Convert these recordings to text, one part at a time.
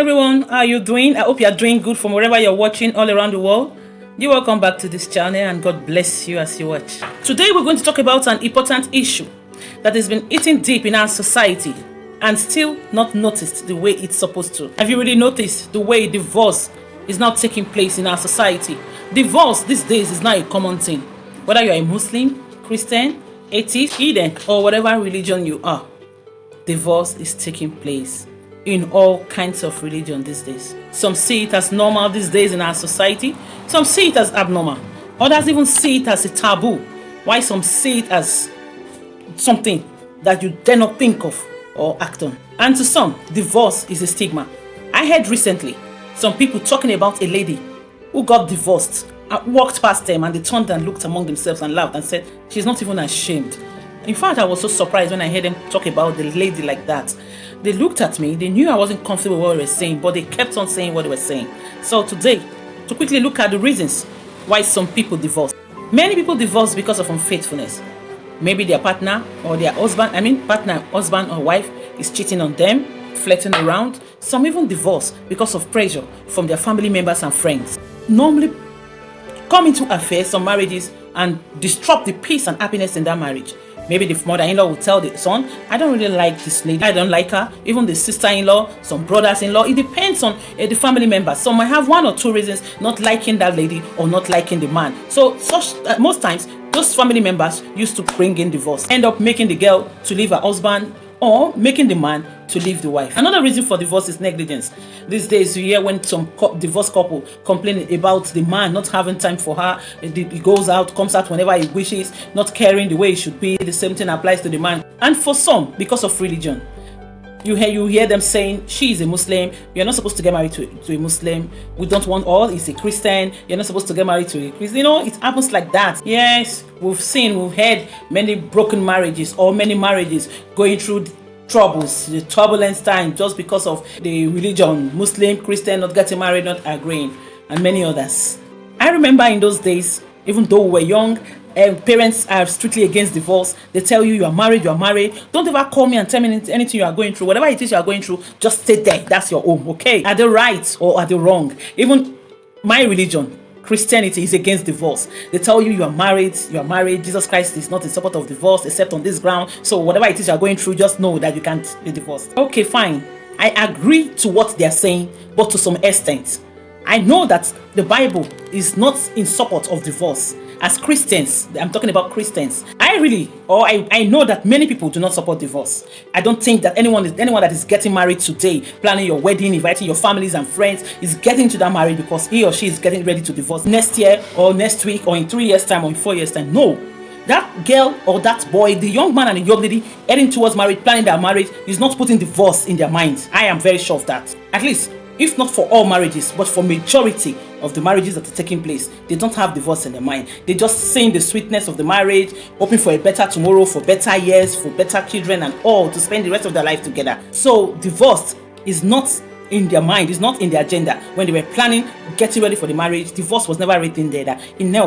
everyone, how are you doing? I hope you are doing good from wherever you're watching all around the world. You're welcome back to this channel and God bless you as you watch. Today we're going to talk about an important issue that has been eating deep in our society and still not noticed the way it's supposed to. Have you really noticed the way divorce is now taking place in our society? Divorce these days is now a common thing. Whether you're a Muslim, Christian, atheist, heathen, or whatever religion you are, divorce is taking place in all kinds of religion these days. Some see it as normal these days in our society. Some see it as abnormal. Others even see it as a taboo. Why some see it as something that you dare not think of or act on. And to some, divorce is a stigma. I heard recently some people talking about a lady who got divorced and walked past them and they turned and looked among themselves and laughed and said, she's not even ashamed. In fact, I was so surprised when I heard them talk about the lady like that. They looked at me, they knew I wasn't comfortable with what they were saying, but they kept on saying what they were saying. So today, to quickly look at the reasons why some people divorce. Many people divorce because of unfaithfulness. Maybe their partner or their husband or wife is cheating on them, flirting around. Some even divorce because of pressure from their family members and friends. Normally come into affairs, some marriages, and disrupt the peace and happiness in that marriage. Maybe the mother-in-law will tell the son, I don't really like this lady, I don't like her. Even the sister-in-law, some brothers-in-law, it depends on the family members. Some might have one or two reasons not liking that lady or not liking the man. So most times, those family members used to bring in divorce, end up making the girl to leave her husband or making the man to leave the wife. Another reason for divorce is negligence. These days you hear when some divorced couple complain about the man not having time for her. He goes out, comes out whenever he wishes, not caring the way it should be. The same thing applies to the man. And for some, because of religion, you hear them saying, she is a Muslim, you're not supposed to get married to a Muslim. We don't want all, he's a Christian, you're not supposed to get married to a Christian. You know, it happens like that. Yes, we've heard many broken marriages or many marriages going through troubles, the turbulence time just because of the religion, Muslim, Christian, not getting married, not agreeing, and many others. I remember in those days, even though we were young, parents are strictly against divorce. They tell you are married, don't ever call me and tell me anything you are going through. Whatever it is you are going through, just stay there, that's your home, okay? Are they right or are they wrong? Even my religion, Christianity, is against divorce. They tell you are married, Jesus Christ is not in support of divorce except on this ground. So whatever it is you are going through, just know that you can't be divorced. Okay, fine. I agree to what they are saying, but to some extent. I know that the is not in support of divorce. As Christians, I'm talking about Christians, I know that many people do not support divorce. I don't think that anyone that is getting married today, planning your wedding, inviting your families and friends, is getting to that marriage because he or she is getting ready to divorce next year or next week or in 3 years time or in 4 years time. No. That girl or that boy, the young man and the young lady heading towards marriage, planning their marriage, is not putting divorce in their minds. I am very sure of that. At least, if not for all marriages, but for majority of the marriages that are taking place, they don't have divorce in their mind. They just seeing the sweetness of the marriage, hoping for a better tomorrow, for better years, for better children and all, to spend the rest of their life together. So divorce is not in their mind, is not in their agenda. When they were planning, getting ready for the marriage, divorce was never written there that,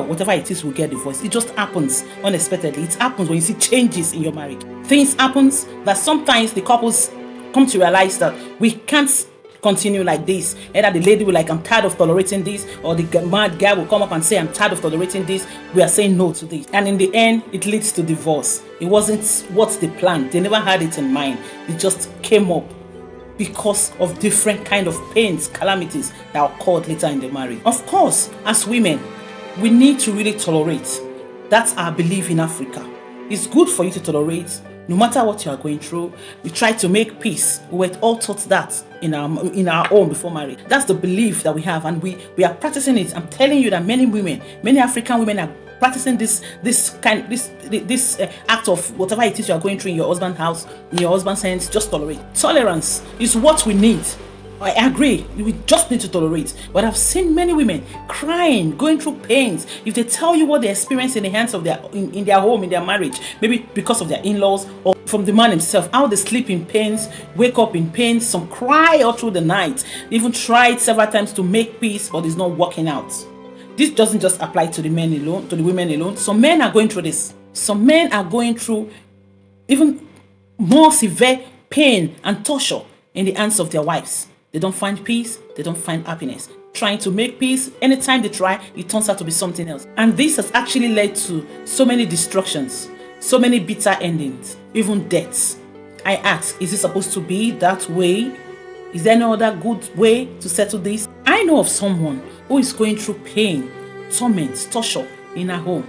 whatever it is will get divorced. It just happens unexpectedly. It happens when you see changes in your marriage. Things happens that sometimes the couples come to realize that we can't continue like this. Either the lady will I'm tired of tolerating this, or the mad guy will come up and say, I'm tired of tolerating this. We are saying no to this. And in the end, it leads to divorce. It wasn't what they planned. They never had it in mind. It just came up because of different kind of pains, calamities that occurred later in the marriage. Of course, as women, we need to really tolerate. That's our belief in Africa. It's good for you to tolerate. No matter what you are going through, we try to make peace. We were all taught that in our home before marriage. That's the belief that we have, and we are practicing it. I'm telling you that many African women are practicing this act of whatever it is you are going through in your husband's house, in your husband's hands. Just tolerate. Tolerance is what we need. I agree, we just need to tolerate. But I've seen many women crying, going through pains. If they tell you what they experience in the hands of in their home, in their marriage, maybe because of their in-laws or from the man himself, how they sleep in pains, wake up in pains, some cry all through the night, even tried several times to make peace, but it's not working out. This doesn't just apply to the men alone, to the women alone. Some men are going through this. Some men are going through even more severe pain and torture in the hands of their wives. They don't find peace. They don't find happiness. Trying to make peace, anytime they try, it turns out to be something else. And this has actually led to so many destructions, so many bitter endings, even deaths. I ask, is it supposed to be that way? Is there no other good way to settle this? I know of someone who is going through pain, torment, torture in her home.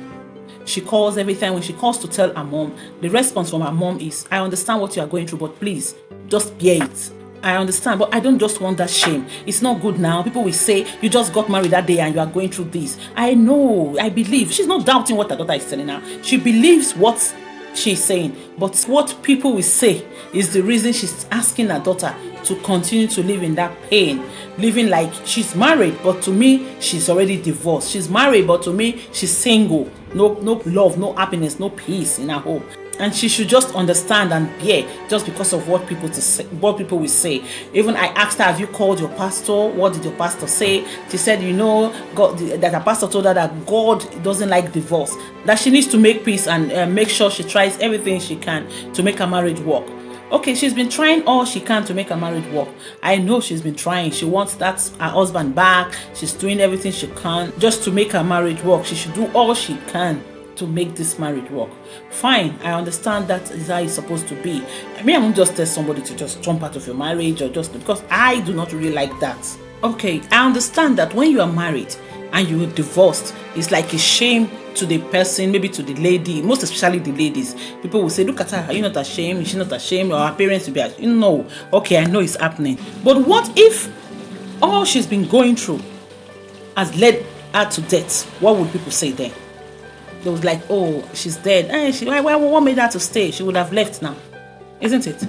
She calls every time. When she calls to tell her mom, the response from her mom is, I understand what you are going through, but please, just bear it. I understand, but I don't just want that shame. It's not good now. People will say, you just got married that day and you are going through this. I know, I believe. She's not doubting what her daughter is telling her. She believes what she's saying. But what people will say is the reason she's asking her daughter to continue to live in that pain. Living like she's married, but to me, she's already divorced. She's married, but to me, she's single. No love, no happiness, no peace in her home. And she should just understand and bear just because of what people will say. Even I asked her, have you called your pastor? What did your pastor say? She said, God, that her pastor told her that God doesn't like divorce, that she needs to make peace and make sure she tries everything she can to make her marriage work. Okay, she's been trying all she can to make her marriage work. I know she's been trying. She wants her husband back. She's doing everything she can just to make her marriage work. She should do all she can to make this marriage work. Fine, I understand that is how it's supposed to be. I mean, I won't just tell somebody to just jump out of your marriage or just because I do not really like that. Okay, I understand that when you are married and you are divorced, it's like a shame to the person, maybe to the lady, most especially the ladies. People will say, look at her, are you not ashamed? Is she not ashamed? Or her parents will be ashamed. No, okay, I know it's happening. But what if all she's been going through has led her to death? What would people say then? They was like, oh, she's dead. What made her to stay? She would have left now, isn't it?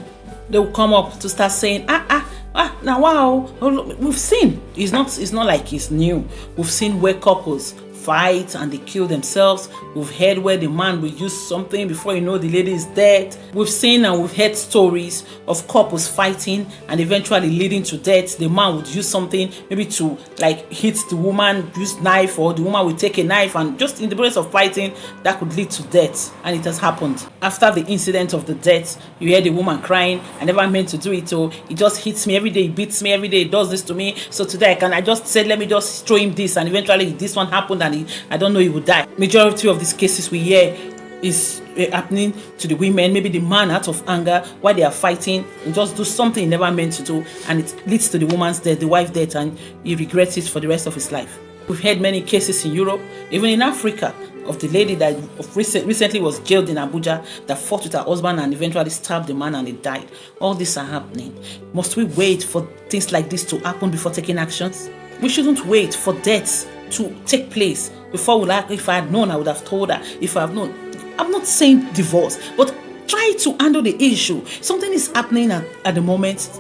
They will come up to start saying, now wow, we've seen. It's not like it's new. We've seen where couples fight and they kill themselves. We've heard where the man will use something before you know the lady is dead. We've seen and we've heard stories of couples fighting and eventually leading to death. The man would use something maybe to like hit the woman, use knife, or the woman would take a knife, and just in the process of fighting that could lead to death. And it has happened. After the incident of the death, you hear the woman crying, I never meant to do it, so he just hits me every day, he beats me every day, he does this to me, so today I just said let me just throw him this, and eventually this one happened and I don't know, he would die. Majority of these cases we hear is happening to the women. Maybe the man out of anger while they are fighting and just do something he never meant to do, and it leads to the woman's death, the wife's death, and he regrets it for the rest of his life. We've heard many cases in Europe, even in Africa, of the lady that recently was jailed in Abuja that fought with her husband and eventually stabbed the man and he died. All these are happening. Must we wait for things like this to happen before taking actions? We shouldn't wait for deaths to take place before we like, if I had known, I would have told her. If I have known, I'm not saying divorce, but try to handle the issue. Something is happening at the moment.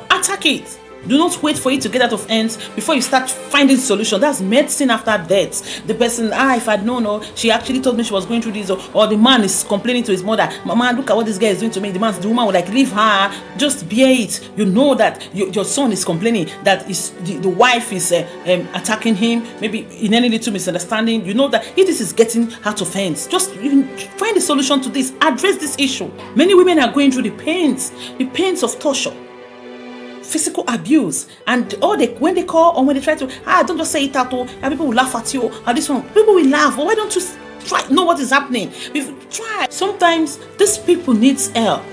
Attack it. Do not wait for it to get out of hands before you start finding solution. That's medicine after death. The person, if I'd known, or she actually told me she was going through this, or the man is complaining to his mother, Mama, look at what this guy is doing to me. The woman would like, leave her, just bear it. You know that your son is complaining, that is the wife is attacking him, maybe in any little misunderstanding. You know that if this is getting out of hands, just find a solution to this. Address this issue. Many women are going through the pains of torture, physical abuse, and when they call or when they try to don't just say it out, and people will laugh at you, or this one, people will laugh. Why don't you try know what is happening? If you try, sometimes these people needs help.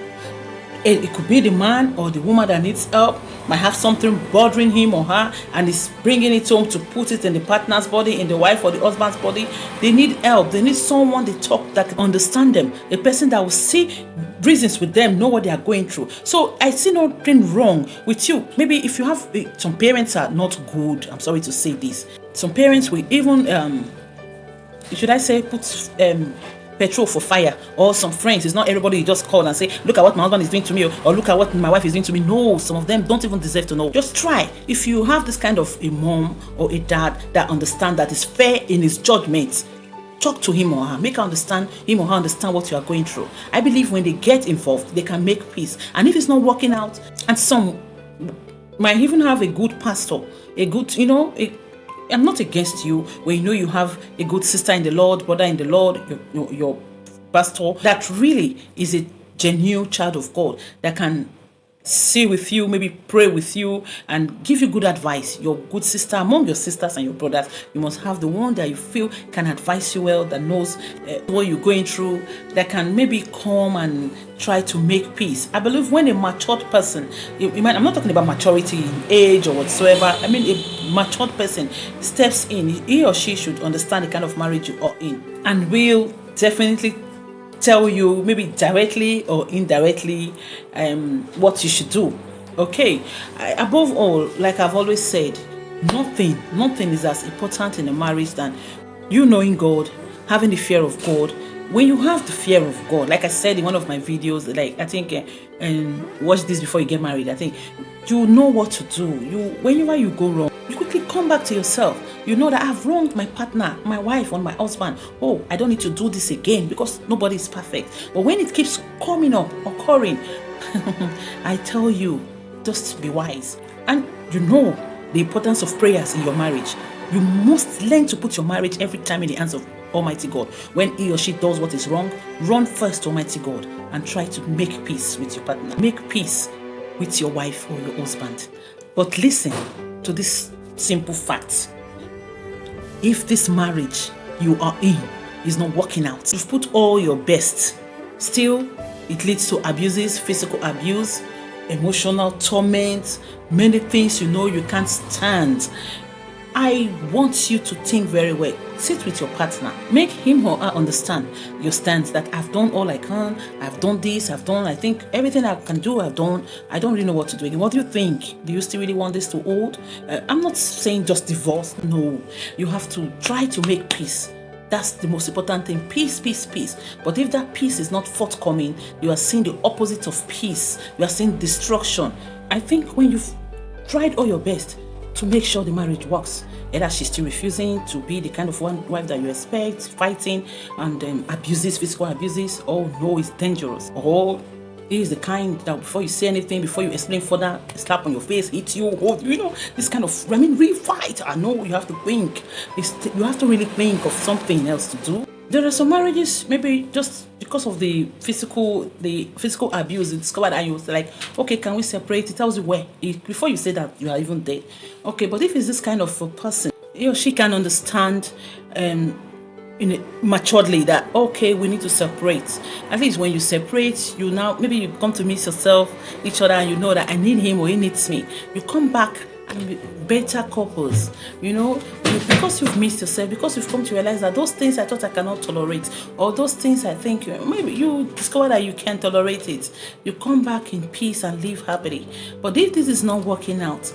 It could be the man or the woman that needs help, might have something bothering him or her, and is bringing it home to put it in the partner's body, in the wife or the husband's body. They need help. They need someone they talk that can understand them, a person that will see reasons with them, know what they are going through. So I see nothing wrong with you. Maybe if you have some parents are not good, I'm sorry to say this. Some parents will even should I say put petrol for fire, or some friends. It's not everybody you just call and say, look at what my husband is doing to me, or look at what my wife is doing to me. No, some of them don't even deserve to know. Just try. If you have this kind of a mom or a dad that understand, that is fair in his judgment, talk to him or her. Make him or her understand what you are going through. I believe when they get involved, they can make peace. And if it's not working out, and some might even have a good pastor, a good, I'm not against you when you know you have a good sister in the Lord, brother in the Lord, your pastor that really is a genuine child of God that can see with you, maybe pray with you, and give you good advice. Your good sister among your sisters and your brothers, you must have the one that you feel can advise you well, that knows what you're going through, that can maybe come and try to make peace. I believe when a matured person, I'm not talking about maturity in age or whatsoever, I mean a matured person steps in, he or she should understand the kind of marriage you are in, and will definitely tell you, maybe directly or indirectly, what you should do. Okay, above all, like I've always said, nothing is as important in a marriage than you knowing God, having the fear of God. When you have the fear of God, like I said in one of my videos, like I think, watch this before you get married. I think you know what to do. Whenever you go wrong, you quickly come back to yourself. You know that I've wronged my partner, my wife, or my husband. Oh, I don't need to do this again, because nobody is perfect. But when it keeps coming up, occurring, I tell you, just be wise. And you know the importance of prayers in your marriage. You must learn to put your marriage every time in the hands of Almighty God. When he or she does what is wrong, run first to Almighty God and try to make peace with your partner. Make peace with your wife or your husband. But listen to this simple fact. If this marriage you are in is not working out, you've put all your best, still it leads to abuses, physical abuse, emotional torment, many things you know you can't stand. I want you to think very well. Sit with your partner. Make him or her understand your stance, that I've done all I can. I've done this. I think everything I can do, I've done. I don't really know what to do again. What do you think? Do you still really want this to hold? I'm not saying just divorce. No. You have to try to make peace. That's the most important thing. Peace, peace, peace. But if that peace is not forthcoming, you are seeing the opposite of peace. You are seeing destruction. I think when you've tried all your best to make sure the marriage works, either she's still refusing to be the kind of wife that you expect, fighting and abuses, physical abuses, oh no, it's dangerous. Or he is the kind that before you say anything, before you explain further, slap on your face, hit you, hold you, this kind of, real fight. I know you have to think. You have to really think of something else to do. There are some marriages, maybe just because of the physical abuse, you discovered, and you're like, okay, can we separate? It tells you where. Before you say that, you are even dead. Okay, but if it's this kind of a person, he or she can understand maturely that, okay, we need to separate. At least when you separate, you now, maybe you come to meet each other, and you know that I need him or he needs me. You come back and be better couples, because you've missed yourself, because you've come to realize that those things I thought I cannot tolerate, or those things I think maybe you discover that you can tolerate it, you come back in peace and live happily. But if this is not working out,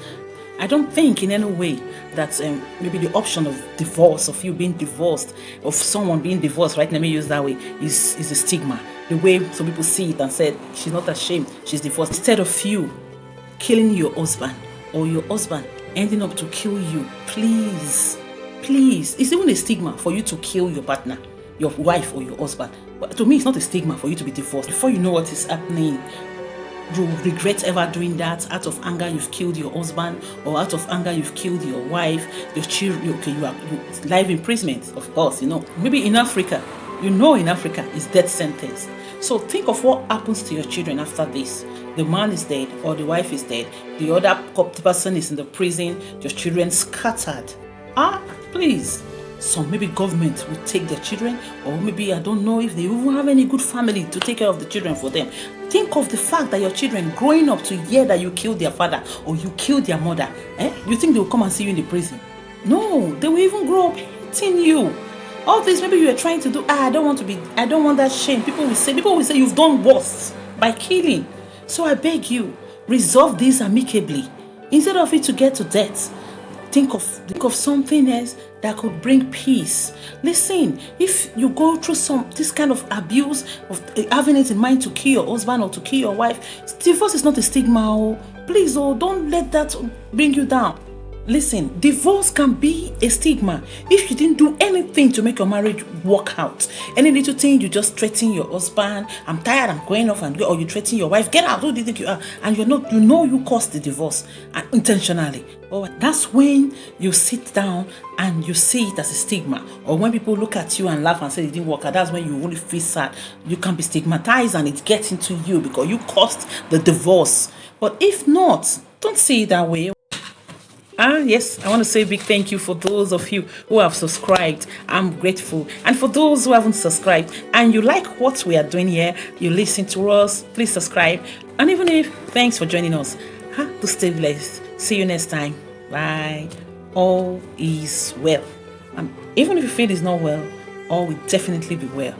I don't think in any way that maybe the option of divorce, of you being divorced, of someone being divorced, right? Let me use that way, is a stigma. The way some people see it and said, she's not ashamed, she's divorced. Instead of you killing your husband, or your husband ending up to kill you, please, it's even a stigma for you to kill your partner, your wife or your husband. But to me, it's not a stigma for you to be divorced. Before you know what is happening, you regret ever doing that. Out of anger, you've killed your husband, or out of anger, you've killed your wife, your children. Okay, you life imprisonment, of course. Maybe in Africa, in Africa, it's death sentence. So think of what happens to your children after this. The man is dead, or the wife is dead. The other person is in the prison. Your children scattered. Please. So maybe government will take their children, or maybe I don't know if they even have any good family to take care of the children for them. Think of the fact that your children growing up to hear that you killed their father or you killed their mother. You think they will come and see you in the prison? No, they will even grow up hating you. All this maybe you are trying to do. I don't want that shame. People will say you've done worse by killing. So I beg you, resolve this amicably. Instead of it to get to death, think of something else that could bring peace. Listen, if you go through this kind of abuse, of having it in mind to kill your husband or to kill your wife, divorce is not a stigma. Please, don't let that bring you down. Listen, divorce can be a stigma if you didn't do anything to make your marriage work out. Any little thing, you just threaten your husband, I'm tired, I'm going off, or you threaten your wife, get out, who do you think you are? And you caused the divorce intentionally. That's when you sit down and you see it as a stigma. Or when people look at you and laugh and say it didn't work out, that's when you really feel sad. You can be stigmatized and it gets into you because you caused the divorce. But if not, don't see it that way. Yes, I want to say a big thank you for those of you who have subscribed. I'm grateful. And for those who haven't subscribed and you like what we are doing here, you listen to us, please subscribe. And even if, thanks for joining us. To stay blessed. See you next time. Bye. All is well. Even if you feel it's not well, all will definitely be well.